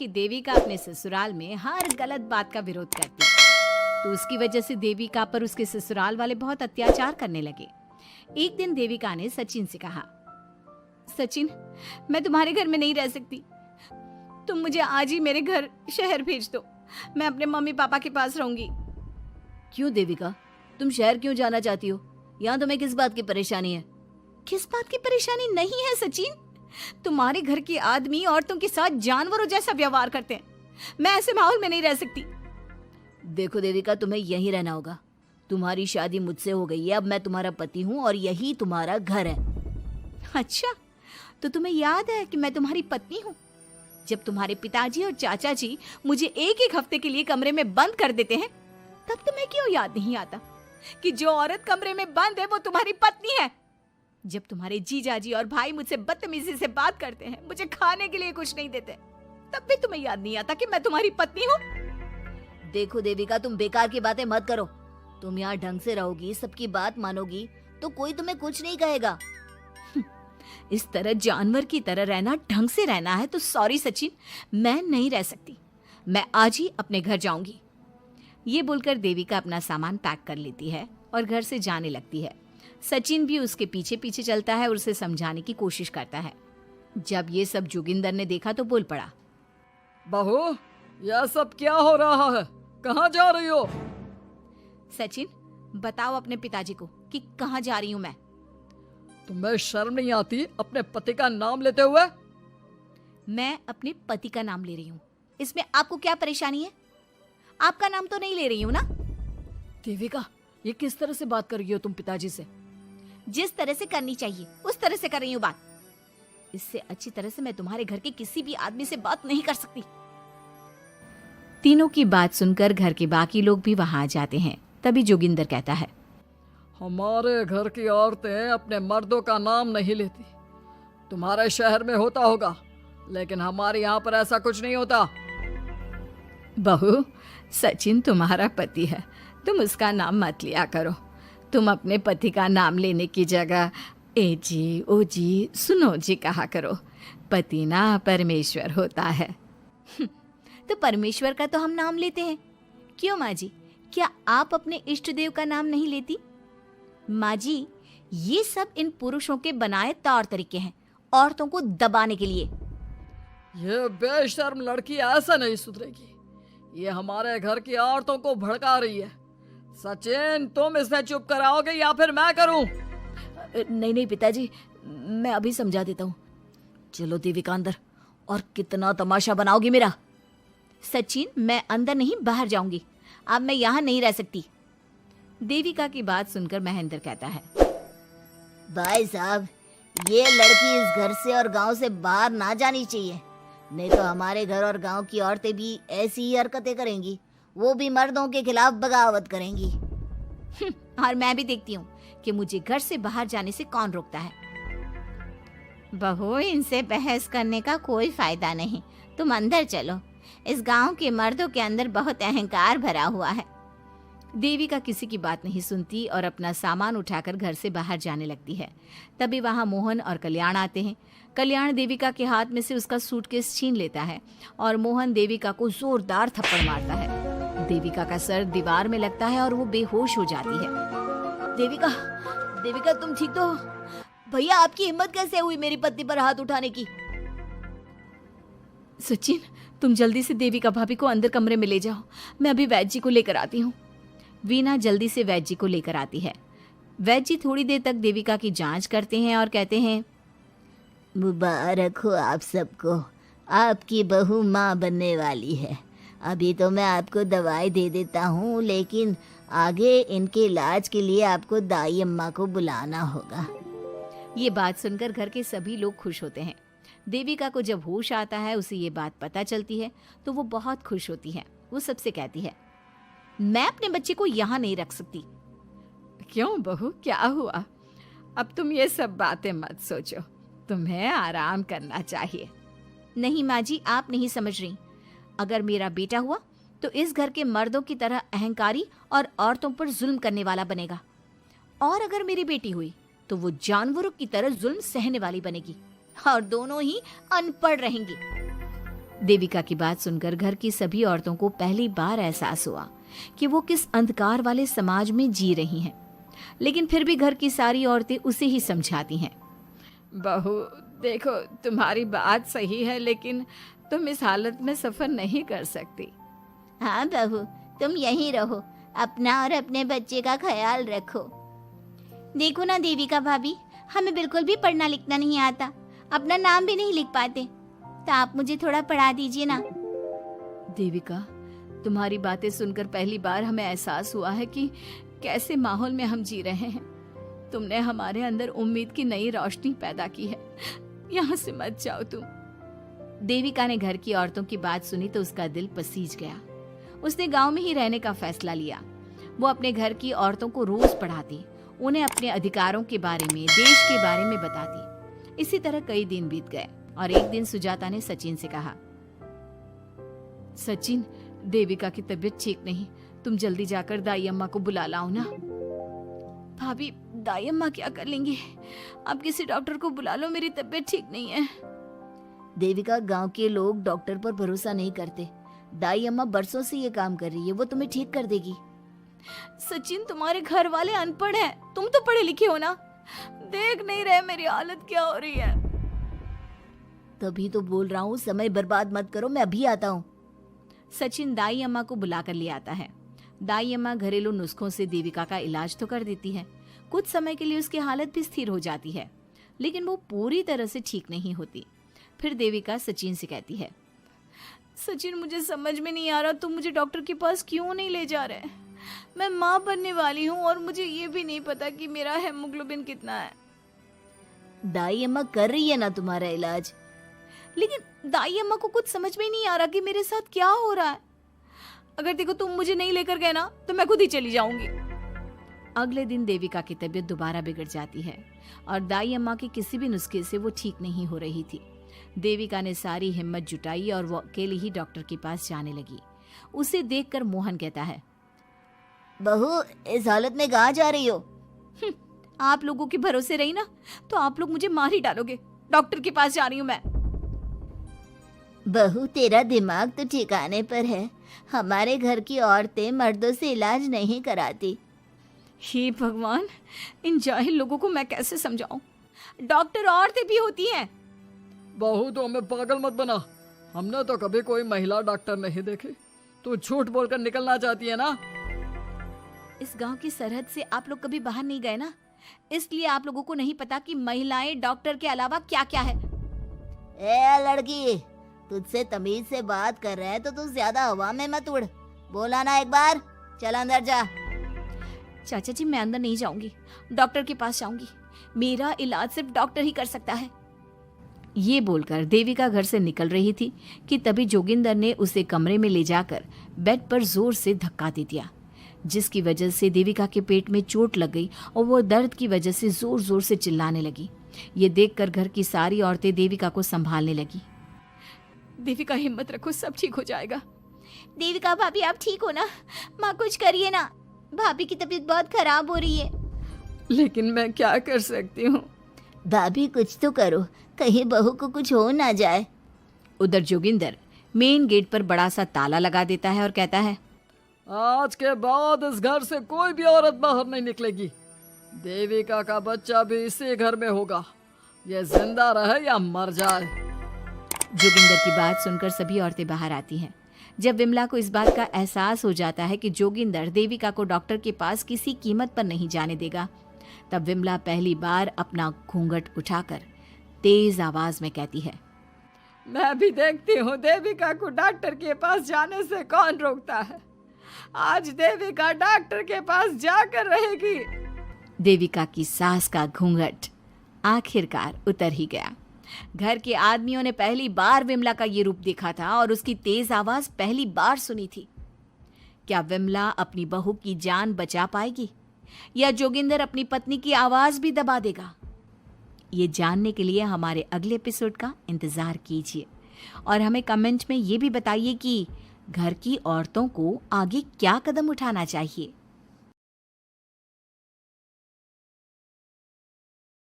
कि देविका अपने ससुराल में हर गलत बात का विरोध करती, तो उसकी वजह से देविका पर उसके ससुराल वाले बहुत अत्याचार करने लगे। एक दिन देविका ने सचिन से कहा, सचिन, मैं तुम्हारे घर में नहीं रह सकती, तुम मुझे आज ही मेरे घर शहर भेज दो, मैं अपने मम्मी पापा के पास रहूंगी। क्यों देविका, तुम शहर क्यों जाना चाहती हो? यहाँ तुम्हें किस बात की परेशानी है? किस बात की परेशानी नहीं है सचिन, तुम्हारे घर के आदमी औरतों के साथ जानवरों जैसा व्यवहार करते हैं, मैं ऐसे माहौल में नहीं रह सकती। देखो देविका, तुम्हें यहीं रहना होगा। तुम्हारी शादी मुझसे हो गई है, अब मैं तुम्हारा पति हूँ और यही तुम्हारा घर है। अच्छा, तो तुम्हें याद है कि मैं तुम्हारी पत्नी हूँ? जब तुम्हारे पिताजी और चाचा जी मुझे एक एक हफ्ते के लिए कमरे में बंद कर देते हैं, तब तुम्हें क्यों याद नहीं आता कि जो औरत कमरे में बंद है वो तुम्हारी पत्नी है? जब तुम्हारे जीजाजी और भाई मुझसे बदतमीजी से बात करते हैं, मुझे खाने के लिए कुछ नहीं देते, तब भी तुम्हें याद नहीं आता कि मैं तुम्हारी पत्नी हूँ? देखो देविका, तुम बेकार की बातें मत करो। तुम यहाँ ढंग से रहोगी, सबकी बात मानोगी, तो कोई तुम्हें कुछ नहीं कहेगा। इस तरह जानवर की तरह रहना, ढंग से रहना है तो सॉरी सचिन, मैं नहीं रह सकती, मैं आज ही अपने घर जाऊंगी। ये बोलकर देविका अपना सामान पैक कर लेती है और घर से जाने लगती है। सचिन भी उसके पीछे पीछे चलता है और उसे समझाने की कोशिश करता है। जब ये सब जोगिंदर ने देखा तो बोल पड़ा, बहू, यह सब क्या हो रहा है? कहाँ जा रही हो? सचिन, बताओ अपने पिताजी को कि कहाँ जा रही हूँ मैं। तुम्हें शर्म नहीं आती अपने पति का नाम लेते हुए? मैं अपने पति का नाम ले रही हूँ, इसमें आपको क्या परेशानी है? आपका नाम तो नहीं ले रही हूँ ना? देविका, ये किस तरह से बात कर रही हो तुम पिताजी से? जिस तरह से करनी चाहिए उस तरह से कर रही हूँ बात। इससे अच्छी तरह से मैं तुम्हारे घर के किसी भी आदमी से बात नहीं कर सकती। तीनों की बात सुनकर घर के बाकी लोग भी वहां आ जाते हैं। तभी जोगिंदर कहता है, हमारे घर की औरतें अपने मर्दों का नाम नहीं लेती। तुम्हारे शहर में होता होगा, लेकिन हमारे यहाँ पर ऐसा कुछ नहीं होता। बहू, सचिन तुम्हारा पति है, तुम उसका नाम मत लिया करो। तुम अपने पति का नाम लेने की जगह ए जी, ओ जी, सुनो जी कहा करो। पति ना परमेश्वर होता है। तो परमेश्वर का तो हम नाम लेते हैं। क्यों माँ जी, क्या आप अपने इष्ट देव का नाम नहीं लेती? माँ जी, ये सब इन पुरुषों के बनाए तौर तरीके हैं, औरतों को दबाने के लिए। ये बेशर्म लड़की ऐसा नहीं सुधरेगी। ये हमारे घर की औरतों को भड़का रही है। सचिन, तुम इसे चुप कराओगे या फिर मैं करूं? नहीं नहीं पिताजी, मैं अभी समझा देता हूँ। चलो देविका अंदर, और कितना तमाशा बनाओगी मेरा। सचिन, मैं अंदर नहीं बाहर जाऊंगी, अब मैं यहाँ नहीं रह सकती। देविका की बात सुनकर महेंद्र कहता है, भाई साहब, ये लड़की इस घर से और गांव से बाहर ना जानी चाहिए, नहीं तो हमारे घर और गांव की औरतें भी ऐसी ही हरकतें करेंगी, वो भी मर्दों के खिलाफ बगावत करेंगी। और मैं भी देखती हूँ कि मुझे घर से बाहर जाने से कौन रोकता है। बहू, इनसे बहस करने का कोई फायदा नहीं, तुम अंदर चलो। इस गांव के मर्दों के अंदर बहुत अहंकार भरा हुआ है। देविका किसी की बात नहीं सुनती और अपना सामान उठाकर घर से बाहर जाने लगती है। तभी वहां मोहन और कल्याण आते हैं। कल्याण देविका के हाथ में से उसका सूटकेस छीन लेता है और मोहन देविका को जोरदार थप्पड़ मारता है। देविका का सर दीवार में लगता है और वो बेहोश हो जाती है। देविका, देविका तुम ठीक तो हो? भैया, आपकी हिम्मत कैसे हुई मेरी पत्नी पर हाथ उठाने की? सचिन, तुम जल्दी से देविका भाभी को अंदर कमरे में ले जाओ, मैं अभी वैद्य जी को लेकर आती हूँ। वीना जल्दी से वैद्य जी को लेकर आती है। वैद्य जी थोड़ी देर तक देविका की जांच करते हैं और कहते हैं, मुबारक हो आप सबको, आपकी बहू माँ बनने वाली है। अभी तो मैं आपको दवाई दे देता हूँ, लेकिन आगे इनके इलाज के लिए आपको दाई अम्मा को बुलाना होगा। ये बात सुनकर घर के सभी लोग खुश होते हैं। देविका को जब होश आता है, उसे ये बात पता चलती है तो वो बहुत खुश होती है। वो सबसे कहती है, मैं अपने बच्चे को यहाँ नहीं रख सकती। क्यों बहू, क्या हुआ? अब तुम ये सब बातें मत सोचो, तुम्हें आराम करना चाहिए। नहीं माँ जी, आप नहीं समझ रही। अगर मेरा बेटा हुआ तो इस घर के मर्दों की तरह अहंकारी और औरतों पर जुल्म करने वाला बनेगा, और अगर मेरी बेटी हुई तो वो जानवरों की तरह जुल्म सहने वाली बनेगी, और दोनों ही अनपढ़ रहेंगी। देविका की बात सुनकर घर की सभी औरतों को पहली बार एहसास हुआ कि वो किस अंधकार वाले समाज में जी रही हैं। लेकिन फिर भी घर की सारी औरतें उसे ही समझाती हैं। बहू देखो, तुम्हारी बात सही है, लेकिन तुम इस हालत में सफर नहीं कर सकती। हाँ बहू, तुम यहीं रहो, अपना और अपने बच्चे का ख्याल रखो। देखो ना देविका भाभी, हमें बिल्कुल भी पढ़ना लिखना नहीं आता, अपना नाम भी नहीं लिख पाते, तो आप मुझे थोड़ा पढ़ा दीजिए ना। देविका, तुम्हारी बातें सुनकर पहली बार हमें एहसास हुआ है कि कैसे माहौल में हम जी रहे हैं। तुमने हमारे अंदर उम्मीद की नई रोशनी पैदा की है। यहाँ से मत जाओ तुम। देविका ने घर की औरतों की बात सुनी तो उसका दिल पसीज गया। उसने गांव में ही रहने का फैसला लिया। वो अपने घर की औरतों को रोज पढ़ाती, उन्हें अपने अधिकारों के बारे में, देश के बारे में बताती। इसी तरह कई दिन बीत गए और एक दिन सुजाता ने सचिन से कहा, सचिन, देविका की तबीयत ठीक नहीं, तुम जल्दी जाकर दाई अम्मा को बुला लाओ ना। भाभी, दाई अम्मा क्या कर लेंगी? आप किसी डॉक्टर को बुला लो, मेरी तबीयत ठीक नहीं है। देविका, गांव के लोग डॉक्टर पर भरोसा नहीं करते। दाई अम्मा बरसों से ये काम कर रही है, वो तुम्हें ठीक कर देगी। सचिन, तुम्हारे घर वाले अनपढ़ हैं, तुम तो पढ़े लिखे हो ना, देख नहीं रहे मेरी हालत क्या हो रही है। तभी तो बोल रहा हूँ, समय बर्बाद मत करो, मैं अभी आता हूँ। सचिन दाई अम्मा को बुलाकर ले आता है। दाई अम्मा घरेलू नुस्खों से देविका का इलाज तो कर देती है। कुछ समय के लिए उसकी हालत भी स्थिर हो जाती है, लेकिन वो पूरी तरह से ठीक नहीं होती। फिर देविका सचिन से कहती है, सचिन, मुझे समझ में नहीं आ रहा तुम मुझे डॉक्टर के पास क्यों नहीं ले जा रहे। मैं माँ बनने वाली हूँ और मुझे ये भी नहीं पता कि मेरा हेमोग्लोबिन कितना है। दाई अम्मा कर रही है ना तुम्हारा इलाज। लेकिन दाई अम्मा को कुछ समझ में ही नहीं आ रहा कि मेरे साथ क्या हो रहा है। अगर देखो तुम मुझे नहीं लेकर गए ना तो मैं खुद ही चली जाऊंगी। अगले दिन देविका की तबीयत दोबारा बिगड़ जाती है और दाई अम्मा के किसी भी नुस्खे से वो ठीक नहीं हो रही थी। देविका ने सारी हिम्मत जुटाई और वो अकेली ही डॉक्टर के पास जाने लगी। उसे देखकर मोहन कहता है, बहू, इस हालत में कहाँ जा रही हो? आप लोगों के भरोसे रही ना तो आप लोग मुझे मार ही डालोगे। डॉक्टर के पास जा रही हूँ मैं। बहू, तेरा दिमाग तो ठिकाने पर है। हमारे घर की औरतें मर्दों से इलाज नहीं कराती। हे भगवान, इन जाहिल लोगों को मैं कैसे समझाऊं? डॉक्टर औरतें भी होती हैं। बहू, तो हमें पागल मत बना, हमने तो कभी कोई महिला डॉक्टर नहीं देखी। तू झूठ बोलकर निकलना चाहती है ना? इस गांव की सरहद से आप लोग कभी बाहर नहीं गए ना, इसलिए आप लोगों को नहीं पता कि महिलाएं डॉक्टर के अलावा क्या क्या है। ए लड़की, तुझसे तमीज से बात कर रहे हैं तो तू ज्यादा हवा में मत उड़। बोला ना एक बार, चल अंदर जा। चाचा जी, मैं अंदर नहीं जाऊंगी, डॉक्टर के पास जाऊंगी। मेरा इलाज सिर्फ डॉक्टर ही कर सकता है। ये बोलकर देविका घर से निकल रही थी कि तभी जोगिंदर ने उसे कमरे में ले जाकर बेड पर जोर से धक्का दे दिया, जिसकी वजह से देविका के पेट में चोट लग गई और वो दर्द की वजह से जोर जोर से चिल्लाने लगी। ये देखकर घर की सारी औरतें देविका को संभालने लगी। देविका, हिम्मत रखो, सब ठीक हो जाएगा। देविका भाभी, आप ठीक हो ना? माँ, कुछ करिए ना, भाभी की तबीयत बहुत खराब हो रही है। लेकिन मैं क्या कर सकती हूँ? भाभी, कुछ तो करो, कहीं बहू को कुछ हो ना जाए। उधर जोगिंदर मेन गेट पर बड़ा सा ताला लगा देता है और कहता है, आज के बाद इस घर से कोई भी औरत बाहर नहीं निकलेगी। देविका का बच्चा भी इसी घर में होगा, ये जिंदा रहे या मर जाए। जोगिंदर की बात सुनकर सभी औरतें बाहर आती हैं। जब विमला को इस बात का एहसास हो जाता है कि जोगिंदर देविका को डॉक्टर के पास किसी कीमत पर नहीं जाने देगा, तब विमला पहली बार अपना घूंघट उठाकर तेज आवाज में कहती है, मैं भी देखती हूँ देविका को डॉक्टर के पास जाने से कौन रोकता है। आज देविका डॉक्टर के पास जाकर रहेगी। देविका की सास का घूंघट आखिरकार उतर ही गया। घर के आदमियों ने पहली बार विमला का ये रूप देखा था और उसकी तेज आवाज पहली बार सुनी थी। क्या विमला अपनी बहू की जान बचा पाएगी या जोगिंदर अपनी पत्नी की आवाज भी दबा देगा? ये जानने के लिए हमारे अगले एपिसोड का इंतजार कीजिए और हमें कमेंट में ये भी बताइए कि घर की औरतों को आगे क्या कदम उठाना चाहिए।